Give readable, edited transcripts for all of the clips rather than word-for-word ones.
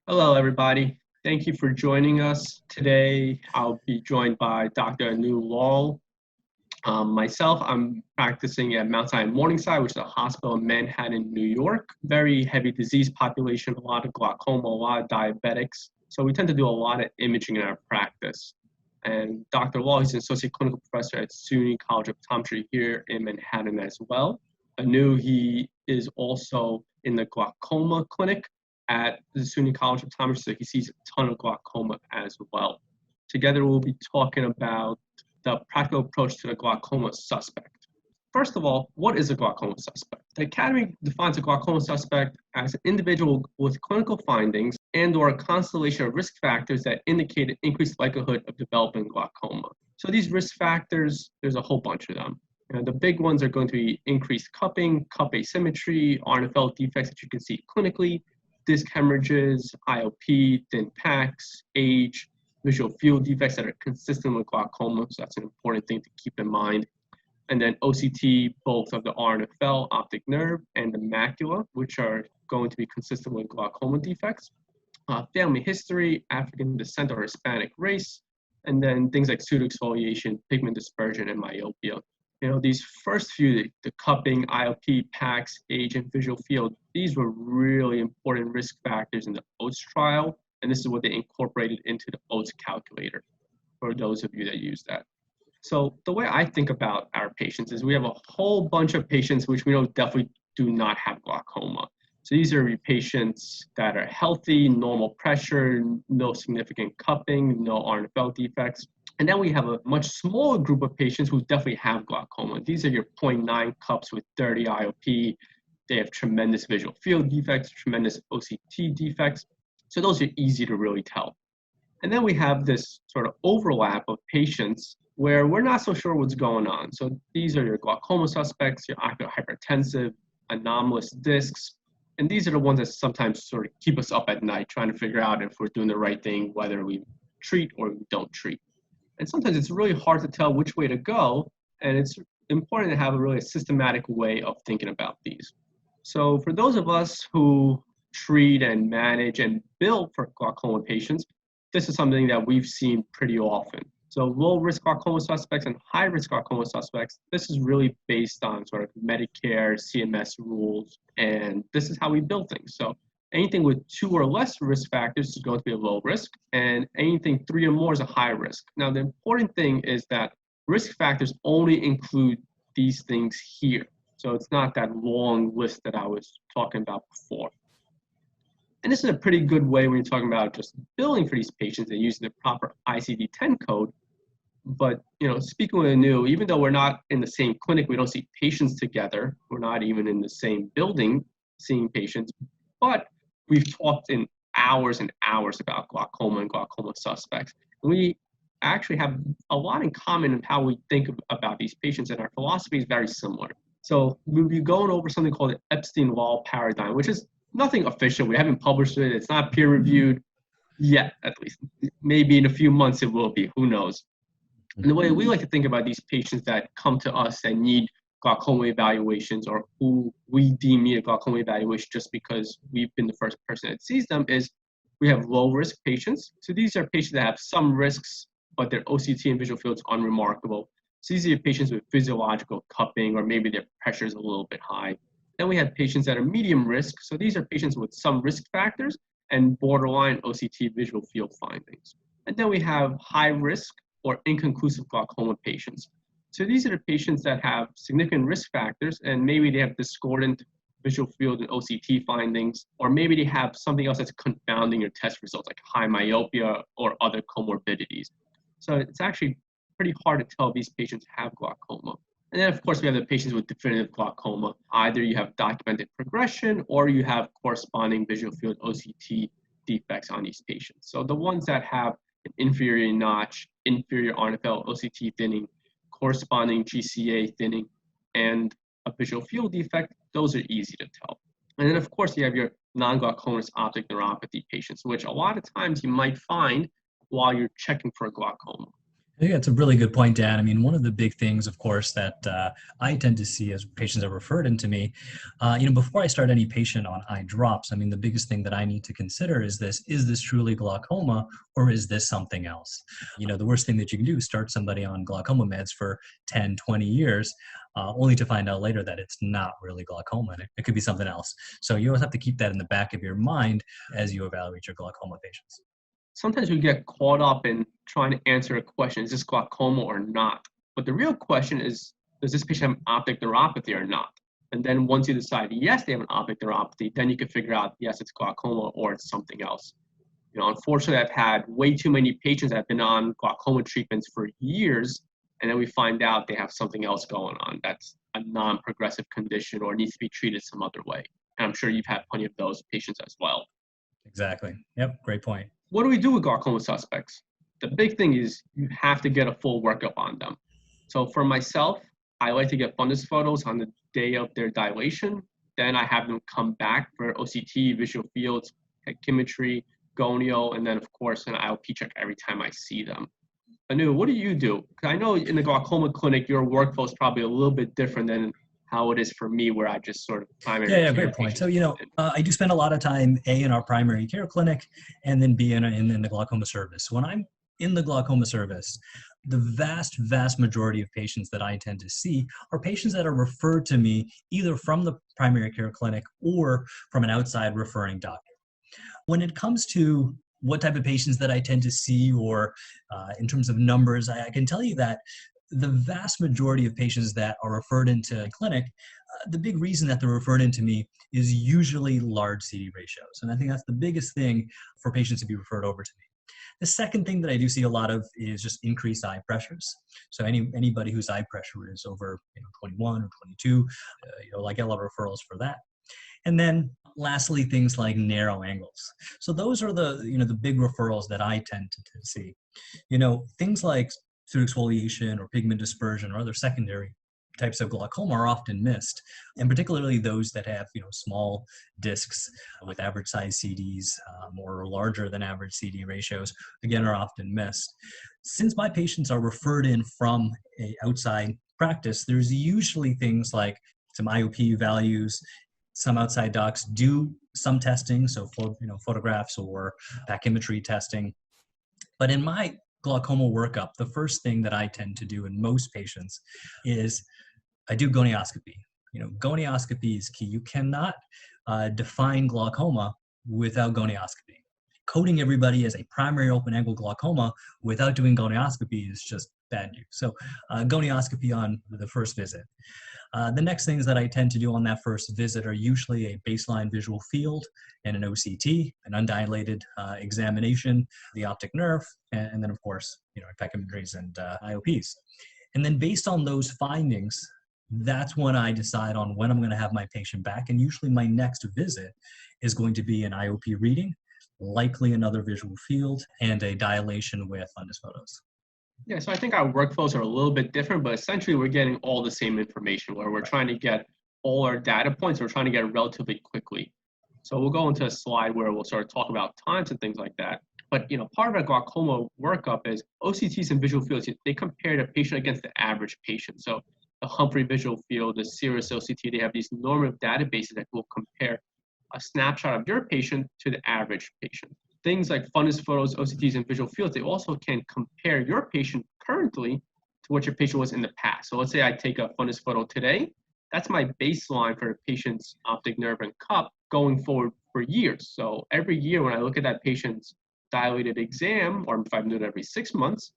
Hello, everybody. Thank you for joining us. Today, I'll be joined by Dr. Anu Lal. Myself, I'm practicing at Mount Sinai Morningside, which is a hospital in Manhattan, New York. Very heavy disease population, a lot of glaucoma, a lot of diabetics. So we tend to do a lot of imaging in our practice. And Dr. Lal, he's an associate clinical professor at SUNY College of Optometry here in Manhattan as well. Anu, he is also in the glaucoma clinic at the SUNY College of Optometry, so he sees a ton of glaucoma as well. Together, we'll be talking about the practical approach to the glaucoma suspect. First of all, what is a glaucoma suspect? The Academy defines a glaucoma suspect as an individual with clinical findings and/or a constellation of risk factors that indicate an increased likelihood of developing glaucoma. So these risk factors, there's a whole bunch of them. The big ones are going to be increased cupping, cup asymmetry, RNFL defects that you can see clinically, disc hemorrhages, IOP, thin packs, age, visual field defects that are consistent with glaucoma, so that's an important thing to keep in mind. And then OCT, both of the RNFL, optic nerve, and the macula, which are going to be consistent with glaucoma defects. Family history, African descent or Hispanic race, and then things like pseudoexfoliation, pigment dispersion, and myopia. These first few, the cupping, IOP, PACS, age, and visual field, these were really important risk factors in the OATS trial, and this is what they incorporated into the OATS calculator for those of you that use that. So the way I think about our patients is we have a whole bunch of patients which we know definitely do not have glaucoma. So these are patients that are healthy, normal pressure, no significant cupping, no RNFL defects. And then we have a much smaller group of patients who definitely have glaucoma. These are your 0.9 cups with 30 IOP. They have tremendous visual field defects, tremendous OCT defects. So those are easy to really tell. And then we have this sort of overlap of patients where we're not so sure what's going on. So these are your glaucoma suspects, your ocular hypertensive, anomalous discs. And these are the ones that sometimes sort of keep us up at night trying to figure out if we're doing the right thing, whether we treat or we don't treat. And sometimes it's really hard to tell which way to go, and it's important to have a really systematic way of thinking about these. So for those of us who treat and manage and bill for glaucoma patients, this is something that we've seen pretty often. So low-risk glaucoma suspects and high-risk glaucoma suspects, this is really based on sort of Medicare, CMS rules, and this is how we bill things. So anything with 2 or less risk factors is going to be a low risk, and anything 3 or more is a high risk. Now, the important thing is that risk factors only include these things here. So it's not that long list that I was talking about before. And this is a pretty good way when you're talking about just billing for these patients and using the proper ICD-10 code. But speaking with Anu, even though we're not in the same clinic, we don't see patients together, we're not even in the same building seeing patients, but we've talked in hours and hours about glaucoma and glaucoma suspects. And we actually have a lot in common in how we think about these patients, and our philosophy is very similar. So we'll be going over something called the Epstein-Lal paradigm, which is nothing official. We haven't published it. It's not peer-reviewed yet, at least. Maybe in a few months it will be. Who knows? And the way we like to think about these patients that come to us and need glaucoma evaluations, or who we deem need a glaucoma evaluation just because we've been the first person that sees them, is we have low-risk patients. So these are patients that have some risks, but their OCT and visual field is unremarkable. So these are patients with physiological cupping, or maybe their pressure is a little bit high. Then we have patients that are medium risk. So these are patients with some risk factors and borderline OCT visual field findings. And then we have high risk or inconclusive glaucoma patients. So these are the patients that have significant risk factors, and maybe they have discordant visual field and OCT findings, or maybe they have something else that's confounding your test results, like high myopia or other comorbidities. So it's actually pretty hard to tell if these patients have glaucoma. And then, of course, we have the patients with definitive glaucoma. Either you have documented progression, or you have corresponding visual field OCT defects on these patients. So the ones that have an inferior notch, inferior RNFL OCT thinning, corresponding GCA thinning, and a visual field defect, those are easy to tell. And then, of course, you have your non-glaucomatous optic neuropathy patients, which a lot of times you might find while you're checking for glaucoma. I think that's a really good point, Dan. I mean, one of the big things, of course, that I tend to see as patients are referred into me, before I start any patient on eye drops, I mean, the biggest thing that I need to consider is this truly glaucoma or is this something else? The worst thing that you can do is start somebody on glaucoma meds for 10, 20 years, only to find out later that it's not really glaucoma. And it could be something else. So you always have to keep that in the back of your mind as you evaluate your glaucoma patients. Sometimes we get caught up in trying to answer a question, is this glaucoma or not? But the real question is, does this patient have optic neuropathy or not? And then once you decide, yes, they have an optic neuropathy, then you can figure out, yes, it's glaucoma or it's something else. Unfortunately, I've had way too many patients that have been on glaucoma treatments for years, and then we find out they have something else going on that's a non-progressive condition or needs to be treated some other way. And I'm sure you've had plenty of those patients as well. Exactly. Yep. Great point. What do we do with glaucoma suspects? The big thing is you have to get a full workup on them. So for myself, I like to get fundus photos on the day of their dilation. Then I have them come back for OCT, visual fields, pachymetry, gonio, and then of course an IOP check every time I see them. Anu, what do you do? Because I know in the glaucoma clinic, your workflow is probably a little bit different than how it is for me, where I just sort of primary Yeah, care great point. So, patients. I do spend a lot of time, A, in our primary care clinic, and then B, in the glaucoma service. When I'm in the glaucoma service, the vast, vast majority of patients that I tend to see are patients that are referred to me either from the primary care clinic or from an outside referring doctor. When it comes to what type of patients that I tend to see, or in terms of numbers, I can tell you that the vast majority of patients that are referred into clinic, the big reason that they're referred into me is usually large CD ratios. And I think that's the biggest thing for patients to be referred over to me. The second thing that I do see a lot of is just increased eye pressures. So anybody whose eye pressure is over 21 or 22, I get a lot of referrals for that. And then lastly, things like narrow angles. So those are the big referrals that I tend to see. Things like pseudoexfoliation or pigment dispersion or other secondary types of glaucoma are often missed, and particularly those that have small discs with average size CDs or larger than average CD ratios, again, are often missed. Since my patients are referred in from a outside practice, there's usually things like some IOP values. Some outside docs do some testing, so photographs or pachymetry testing. But in my glaucoma workup, the first thing that I tend to do in most patients is I do gonioscopy. Gonioscopy is key. You cannot define glaucoma without gonioscopy. Coding everybody as a primary open-angle glaucoma without doing gonioscopy is just bad news. So gonioscopy on the first visit. The next things that I tend to do on that first visit are usually a baseline visual field and an OCT, an undilated examination, the optic nerve, and then of course, pachymetries and IOPs. And then based on those findings, that's when I decide on when I'm going to have my patient back. And usually my next visit is going to be an IOP reading, likely another visual field, and a dilation with fundus photos. Yeah, so I think our workflows are a little bit different, but essentially we're getting all the same information where we're trying to get all our data points. We're trying to get it relatively quickly. So we'll go into a slide where we'll sort of talk about times and things like that. But part of our glaucoma workup is OCTs and visual fields. They compare the patient against the average patient. So the Humphrey visual field, the Cirrus OCT, they have these normative databases that will compare a snapshot of your patient to the average patient. Things like fundus photos, OCTs, and visual fields, they also can compare your patient currently to what your patient was in the past. So let's say I take a fundus photo today. That's my baseline for the patient's optic nerve and cup going forward for years. So every year when I look at that patient's dilated exam, or if I'm doing it every 6 months,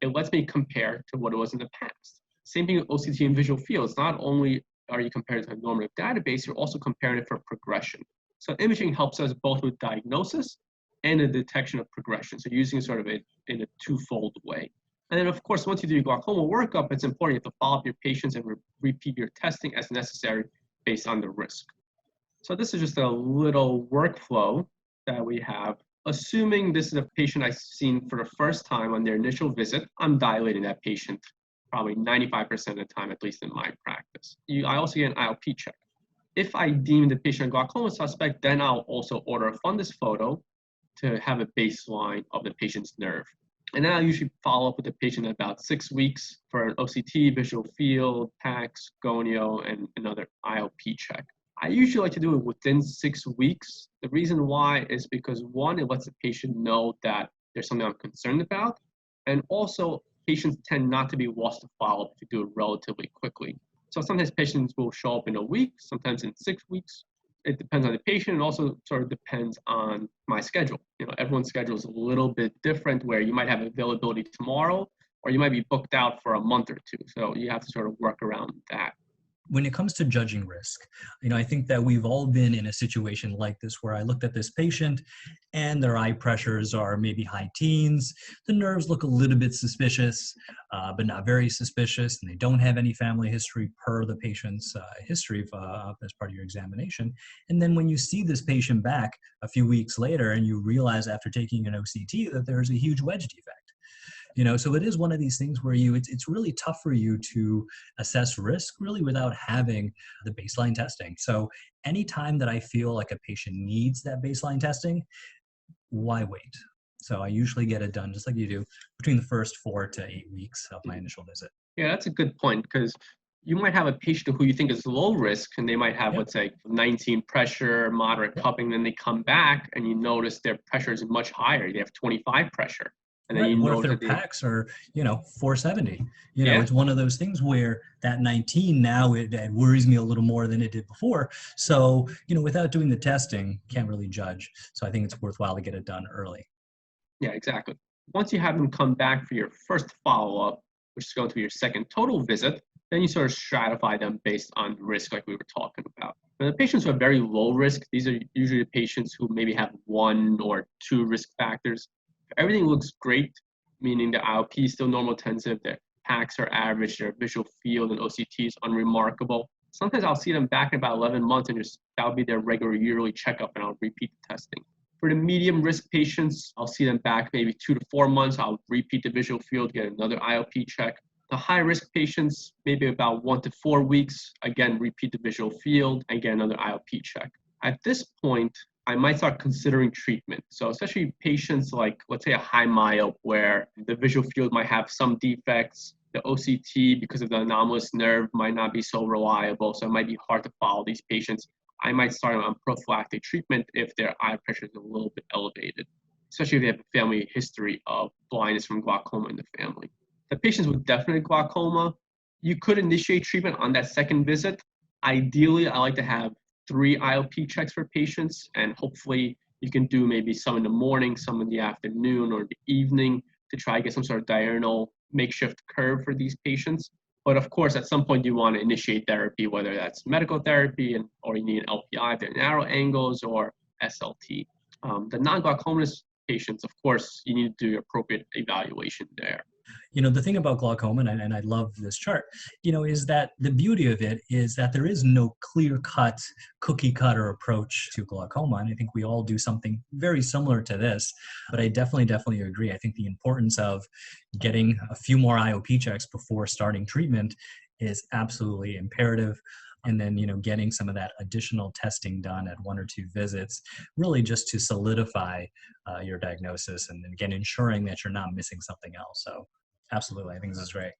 it lets me compare to what it was in the past. Same thing with OCT and visual fields. Not only are you comparing to a normative database, you're also comparing it for progression. So imaging helps us both with diagnosis and the detection of progression. So using sort of it in a twofold way. And then of course, once you do your glaucoma workup, it's important you have to follow up your patients and repeat your testing as necessary based on the risk. So this is just a little workflow that we have. Assuming this is a patient I've seen for the first time on their initial visit, I'm dilating that patient probably 95% of the time, at least in my practice. I also get an IOP check. If I deem the patient a glaucoma suspect, then I'll also order a fundus photo to have a baseline of the patient's nerve. And then I usually follow up with the patient in about 6 weeks for an OCT, visual field, PACS, gonio, and another IOP check. I usually like to do it within 6 weeks. The reason why is because one, it lets the patient know that there's something I'm concerned about. And also, patients tend not to be lost to follow-up if you do it relatively quickly. So sometimes patients will show up in a week, sometimes in 6 weeks. It depends on the patient and also sort of depends on my schedule. Everyone's schedule is a little bit different where you might have availability tomorrow or you might be booked out for a month or two. So you have to sort of work around that. When it comes to judging risk, I think that we've all been in a situation like this where I looked at this patient and their eye pressures are maybe high teens. The nerves look a little bit suspicious, but not very suspicious, and they don't have any family history per the patient's history as part of your examination. And then when you see this patient back a few weeks later and you realize after taking an OCT that there's a huge wedge defect. So it is one of these things where it's really tough for you to assess risk really without having the baseline testing. So anytime that I feel like a patient needs that baseline testing, why wait? So I usually get it done just like you do between the first 4 to 8 weeks of my initial visit. Yeah, that's a good point because you might have a patient who you think is low risk and they might have, Yep. let's say, 19 pressure, moderate Yep. cupping, then they come back and you notice their pressure is much higher. They have 25 pressure. And then Right. you What if notice their that they, packs are, 470? yeah, It's one of those things where that 19 now it worries me a little more than it did before. So, without doing the testing, can't really judge. So I think it's worthwhile to get it done early. yeah, exactly. Once you have them come back for your first follow-up, which is going to be your second total visit, then you sort of stratify them based on risk like we were talking about. For the patients who have very low risk, these are usually the patients who maybe have 1 or 2 risk factors. If everything looks great, meaning the IOP is still normal tensive, their PACs are average, their visual field and OCT is unremarkable. Sometimes I'll see them back in about 11 months and that'll be their regular yearly checkup and I'll repeat the testing. For the medium risk patients, I'll see them back maybe 2 to 4 months. I'll repeat the visual field, get another IOP check. The high risk patients, maybe about 1 to 4 weeks, again, repeat the visual field and get another IOP check. At this point, I might start considering treatment. So especially patients like, let's say a high myope where the visual field might have some defects, the OCT because of the anomalous nerve might not be so reliable. So it might be hard to follow these patients. I might start on prophylactic treatment if their eye pressure is a little bit elevated, especially if they have a family history of blindness from glaucoma in the family. The patients with definite glaucoma, you could initiate treatment on that second visit. Ideally, I like to have 3 IOP checks for patients, and hopefully you can do maybe some in the morning, some in the afternoon or the evening to try to get some sort of diurnal makeshift curve for these patients. But of course, at some point you want to initiate therapy, whether that's medical therapy or you need an LPI if they're narrow angles or SLT. The non-glaucomatous patients, of course, you need to do appropriate evaluation there. The thing about glaucoma, and I love this chart, is that the beauty of it is that there is no clear-cut, cookie-cutter approach to glaucoma. And I think we all do something very similar to this. But I definitely agree. I think the importance of getting a few more IOP checks before starting treatment is absolutely imperative. And then, getting some of that additional testing done at 1 or 2 visits, really just to solidify your diagnosis and again, ensuring that you're not missing something else. So absolutely, I think this is great.